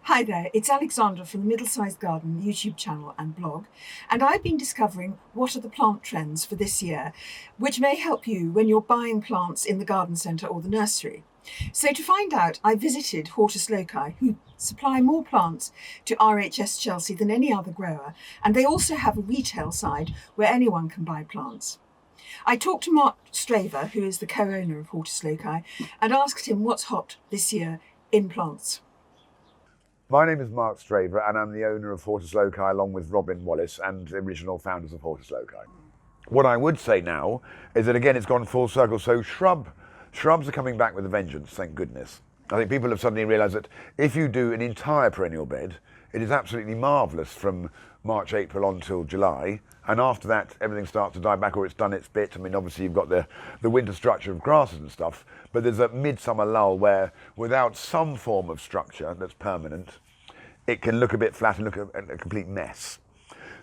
Hi there, it's Alexandra from the Middlesized Garden YouTube channel and blog, and I've been discovering what are the plant trends for this year, which may help you when you're buying plants in the garden centre or the nursery. So to find out, I visited Hortus Loci, who supply more plants to RHS Chelsea than any other grower, and they also have a retail side where anyone can buy plants. I talked to Mark Straver, who is the co-owner of Hortus Loci, and asked him what's hot this year in plants. My name is Mark Straver and I'm the owner of Hortus Loci along with Robin Wallace and the original founders of Hortus Loci. What I would say now is that again it's gone full circle, so shrubs are coming back with a vengeance, thank goodness. I think people have suddenly realised that if you do an entire perennial bed, it is absolutely marvellous from March, April on till July, and after that everything starts to die back or it's done its bit. I mean, obviously you've got the winter structure of grasses and stuff, but there's a midsummer lull where without some form of structure that's permanent, it can look a bit flat and look a complete mess.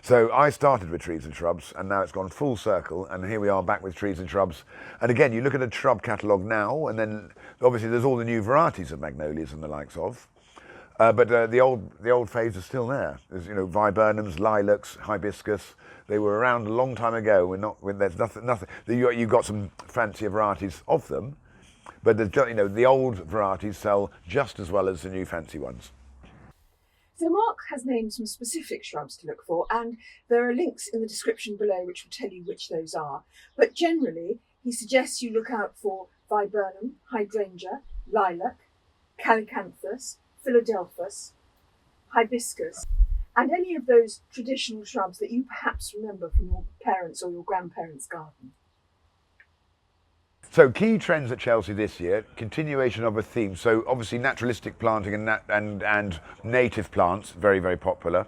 So I started with trees and shrubs and now it's gone full circle and here we are back with trees and shrubs. And again, you look at a shrub catalogue now and then obviously there's all the new varieties of magnolias and the likes of. But the old phase is still there. There's viburnums, lilacs, hibiscus. They were around a long time ago. There's nothing. You've got some fancier varieties of them, but the old varieties sell just as well as the new fancy ones. So Mark has named some specific shrubs to look for, and there are links in the description below which will tell you which those are. But generally, he suggests you look out for viburnum, hydrangea, lilac, calycanthus, Philadelphus, hibiscus, and any of those traditional shrubs that you perhaps remember from your parents' or your grandparents' garden. So key trends at Chelsea this year, continuation of a theme. So obviously naturalistic planting and native plants, very, very popular.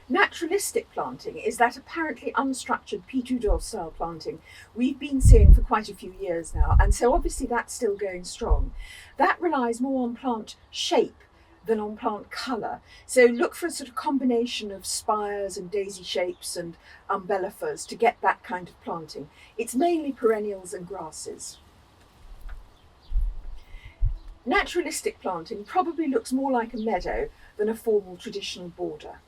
Naturalistic planting is that apparently unstructured Petri doll style planting we've been seeing for quite a few years now, and so obviously that's still going strong. That relies more on plant shape than on plant colour, so look for a sort of combination of spires and daisy shapes and umbellifers to get that kind of planting. It's mainly perennials and grasses. Naturalistic planting probably looks more like a meadow than a formal traditional border.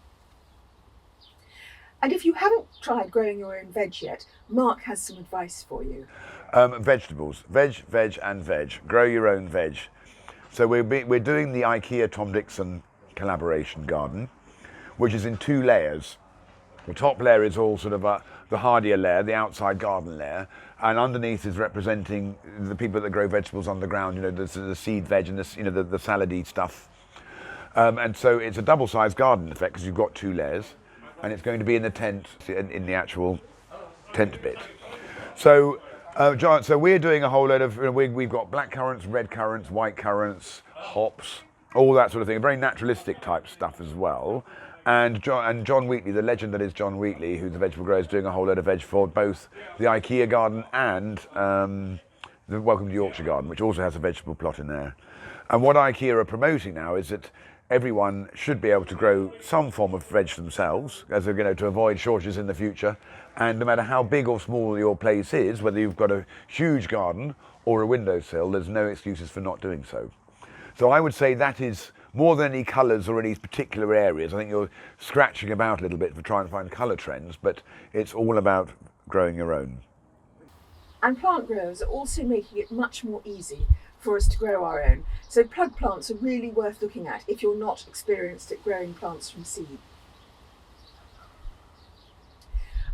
And if you haven't tried growing your own veg yet, Mark has some advice for you. Vegetables, veg and veg. Grow your own veg. So we're doing the IKEA Tom Dixon collaboration garden, which is in two layers. The top layer is all sort of the hardier layer, the outside garden layer, and underneath is representing the people that grow vegetables underground. The seed veg and the salady stuff. And so it's a double-sized garden effect because you've got two layers. And it's going to be in the tent, in the actual tent bit. So, John, so we're doing a whole load of, we've got black currants, red currants, white currants, hops, all that sort of thing, very naturalistic type stuff as well. And John Wheatley, the legend that is John Wheatley, who's the vegetable grower, is doing a whole load of veg for both the IKEA garden and the Welcome to Yorkshire garden, which also has a vegetable plot in there. And what IKEA are promoting now is that everyone should be able to grow some form of veg themselves, as to avoid shortages in the future. And no matter how big or small your place is, whether you've got a huge garden or a windowsill, there's no excuses for not doing so. So I would say that is more than any colours or any particular areas. I think you're scratching about a little bit for trying to find colour trends, but it's all about growing your own. And plant growers are also making it much more easy for us to grow our own. So plug plants are really worth looking at if you're not experienced at growing plants from seed.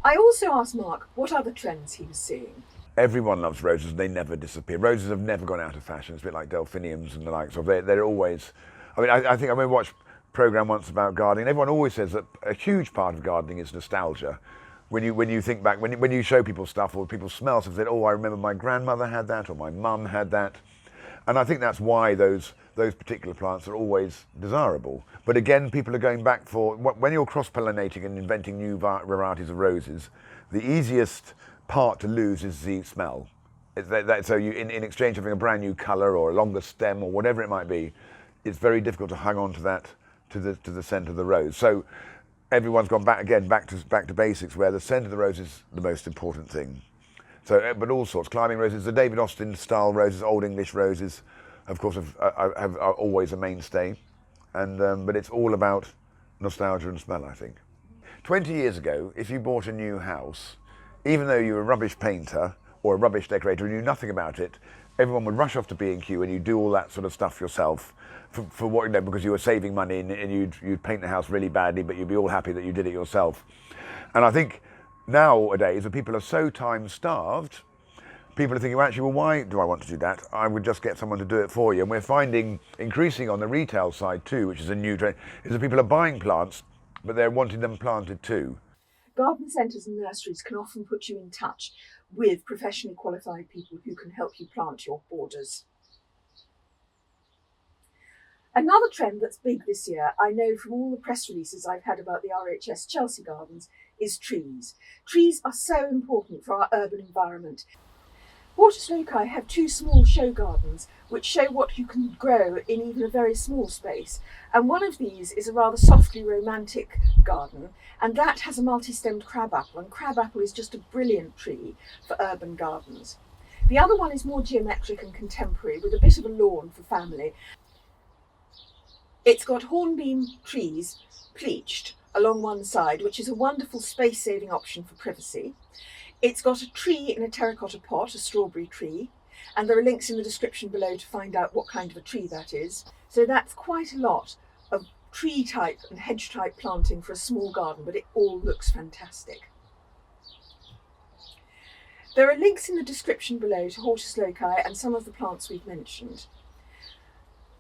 I also asked Mark what other trends he was seeing. Everyone loves roses, they never disappear. Roses have never gone out of fashion. It's a bit like delphiniums and the likes of. They're always, I think I remember watched a programme once about gardening. Everyone always says that a huge part of gardening is nostalgia. When you think back, when you show people stuff or people smell stuff, they say, oh, I remember my grandmother had that or my mum had that. And I think that's why those particular plants are always desirable. But again, people are going back for, when you're cross-pollinating and inventing new varieties of roses, the easiest part to lose is the smell. So you, in exchange of having a brand new colour or a longer stem or whatever it might be, it's very difficult to hang on to that, to the scent of the rose. So everyone's gone back to basics, where the scent of the rose is the most important thing. So, but all sorts, climbing roses, the David Austin style roses, Old English roses, of course, are always a mainstay. and but it's all about nostalgia and smell, I think. 20 years ago, if you bought a new house, even though you were a rubbish painter or a rubbish decorator and knew nothing about it, everyone would rush off to B&Q and you'd do all that sort of stuff yourself for what, you know, because you were saving money, and you'd paint the house really badly, but you'd be all happy that you did it yourself. And I think nowadays, when people are so time-starved, people are thinking, well, actually, well, why do I want to do that? I would just get someone to do it for you. And we're finding, increasing on the retail side too, which is a new trend, is that people are buying plants, but they're wanting them planted too. Garden centres and nurseries can often put you in touch with professionally qualified people who can help you plant your borders. Another trend that's big this year, I know from all the press releases I've had about the RHS Chelsea Gardens, is trees. Trees are so important for our urban environment. Hortus Loci have 2 small show gardens which show what you can grow in even a very small space, and one of these is a rather softly romantic garden, and that has a multi-stemmed crabapple, and crabapple is just a brilliant tree for urban gardens. The other one is more geometric and contemporary with a bit of a lawn for family. It's got hornbeam trees pleached along one side, which is a wonderful space-saving option for privacy. It's got a tree in a terracotta pot, a strawberry tree, and there are links in the description below to find out what kind of a tree that is. So that's quite a lot of tree type and hedge type planting for a small garden, but it all looks fantastic. There are links in the description below to Hortus Loci and some of the plants we've mentioned.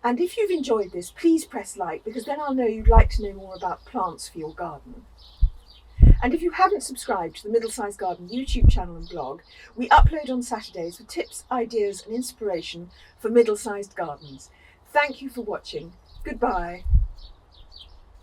And if you've enjoyed this, please press like, because then I'll know you'd like to know more about plants for your garden. And if you haven't subscribed to the Middlesized Garden YouTube channel and blog, we upload on Saturdays with tips, ideas and inspiration for middle-sized gardens. Thank you for watching. Goodbye.